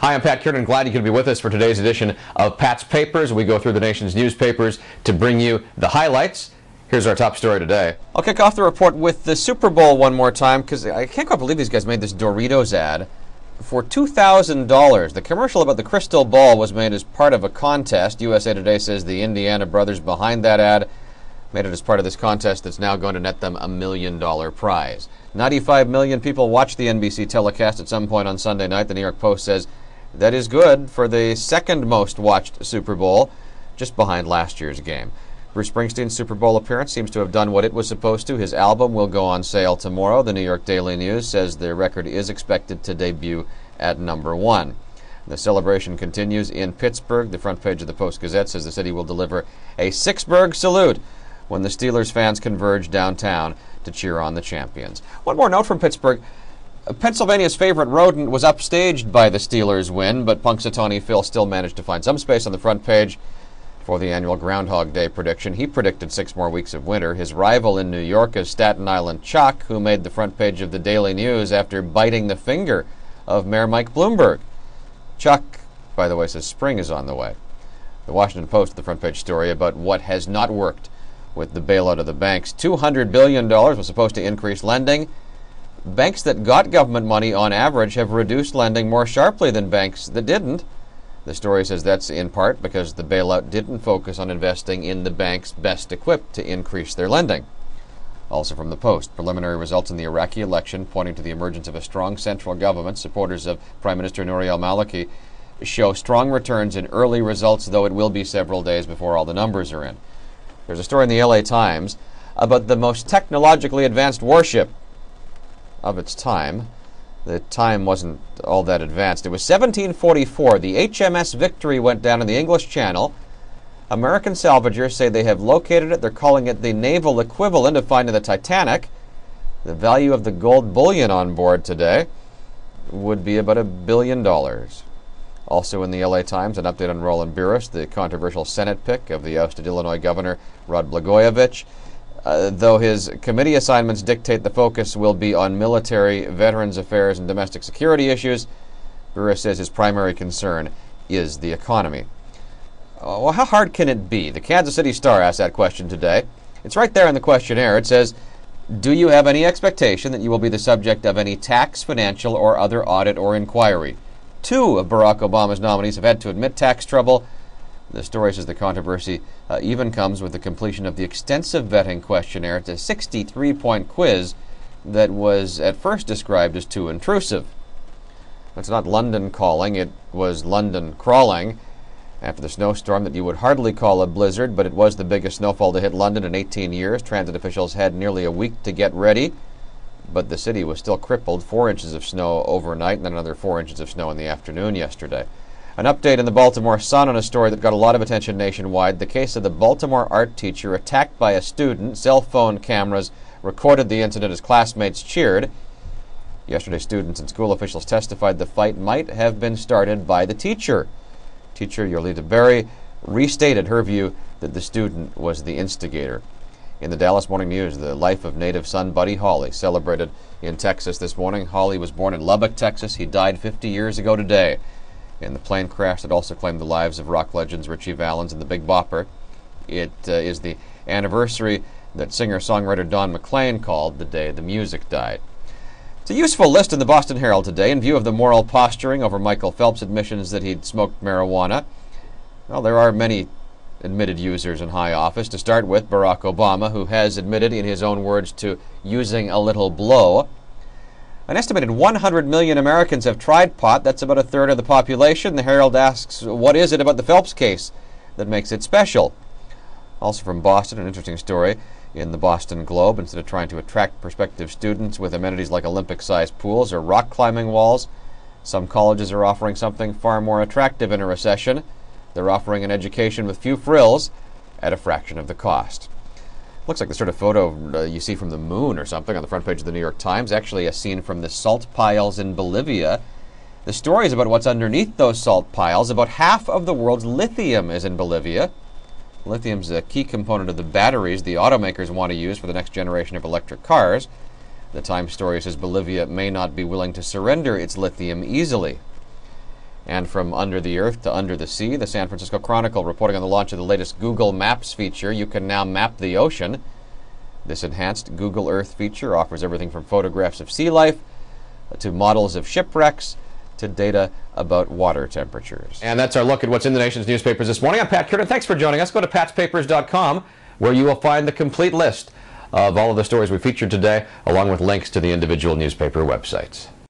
Hi, I'm Pat Kiernan. Glad you could be with us for today's edition of Pat's Papers. We go through the nation's newspapers to bring you the highlights. Here's our top story today. I'll kick off the report with the Super Bowl one more time because I can't quite believe these guys made this Doritos ad for $2,000. The commercial about the crystal ball was made as part of a contest. USA Today says the Indiana brothers behind that ad made it as part of this contest that's now going to net them $1 million prize. 95 million people watched the NBC telecast at some point on Sunday night. The New York Post says that is good for the second most watched Super Bowl, just behind last year's game. Bruce Springsteen's Super Bowl appearance seems to have done what it was supposed to. His album will go on sale tomorrow. The New York Daily News says the record is expected to debut at #1. The celebration continues in Pittsburgh. The front page of the Post-Gazette says the city will deliver a Sixburg salute when the Steelers fans converge downtown to cheer on the champions. One more note from Pittsburgh. Pennsylvania's favorite rodent was upstaged by the Steelers' win, but Punxsutawney Phil still managed to find some space on the front page for the annual Groundhog Day prediction. He predicted 6 more weeks of winter. His rival in New York is Staten Island Chuck, who made the front page of the Daily News after biting the finger of Mayor Mike Bloomberg. Chuck, by the way, says spring is on the way. The Washington Post, the front page story about what has not worked with the bailout of the banks. $200 billion was supposed to increase lending. Banks that got government money on average have reduced lending more sharply than banks that didn't. The story says that's in part because the bailout didn't focus on investing in the banks best equipped to increase their lending. Also from the Post, preliminary results in the Iraqi election pointing to the emergence of a strong central government. Supporters of Prime Minister Nouri al-Maliki show strong returns in early results, though it will be several days before all the numbers are in. There's a story in the LA Times about the most technologically advanced warship of its time. The time wasn't all that advanced. It was 1744. The HMS Victory went down in the English Channel. American salvagers say they have located it. They're calling it the naval equivalent of finding the Titanic. The value of the gold bullion on board today would be about $1 billion. Also in the LA Times, an update on Roland Burris, the controversial Senate pick of the ousted Illinois Governor Rod Blagojevich. Though his committee assignments dictate the focus will be on military, veterans affairs, and domestic security issues, Burris says his primary concern is the economy. Well, how hard can it be? The Kansas City Star asked that question today. It's right there in the questionnaire. It says, do you have any expectation that you will be the subject of any tax, financial, or other audit or inquiry? 2 of Barack Obama's nominees have had to admit tax trouble. The story says the controversy even comes with the completion of the extensive vetting questionnaire. It's a 63-point quiz that was at first described as too intrusive. It's not London calling, it was London crawling. After the snowstorm that you would hardly call a blizzard, but it was the biggest snowfall to hit London in 18 years. Transit officials had nearly a week to get ready, but the city was still crippled. 4 inches of snow overnight and then another 4 inches of snow in the afternoon yesterday. An update in the Baltimore Sun on a story that got a lot of attention nationwide. The case of the Baltimore art teacher attacked by a student. Cell phone cameras recorded the incident as classmates cheered. Yesterday, students and school officials testified the fight might have been started by the teacher. Teacher Yolita Berry restated her view that the student was the instigator. In the Dallas Morning News, the life of native son Buddy Holly celebrated in Texas this morning. Holly was born in Lubbock, Texas. He died 50 years ago today in the plane crash that also claimed the lives of rock legends Ritchie Valens and the Big Bopper. It is the anniversary that singer-songwriter Don McLean called the day the music died. It's a useful list in the Boston Herald today in view of the moral posturing over Michael Phelps' admissions that he'd smoked marijuana. Well, there are many admitted users in high office. To start with, Barack Obama, who has admitted, in his own words, to using a little blow. An estimated 100 million Americans have tried pot. That's about a third of the population. The Herald asks, what is it about the Phelps case that makes it special? Also from Boston, an interesting story in the Boston Globe. Instead of trying to attract prospective students with amenities like Olympic-sized pools or rock climbing walls, some colleges are offering something far more attractive in a recession. They're offering an education with few frills at a fraction of the cost. Looks like the sort of photo you see from the moon or something on the front page of the New York Times. Actually, a scene from the salt piles in Bolivia. The story is about what's underneath those salt piles. About half of the world's lithium is in Bolivia. Lithium's a key component of the batteries the automakers want to use for the next generation of electric cars. The Times story says Bolivia may not be willing to surrender its lithium easily. And from under the earth to under the sea, the San Francisco Chronicle reporting on the launch of the latest Google Maps feature. You can now map the ocean. This enhanced Google Earth feature offers everything from photographs of sea life to models of shipwrecks to data about water temperatures. And that's our look at what's in the nation's newspapers this morning. I'm Pat Kiernan. Thanks for joining us. Go to patspapers.com, where you will find the complete list of all of the stories we featured today, along with links to the individual newspaper websites.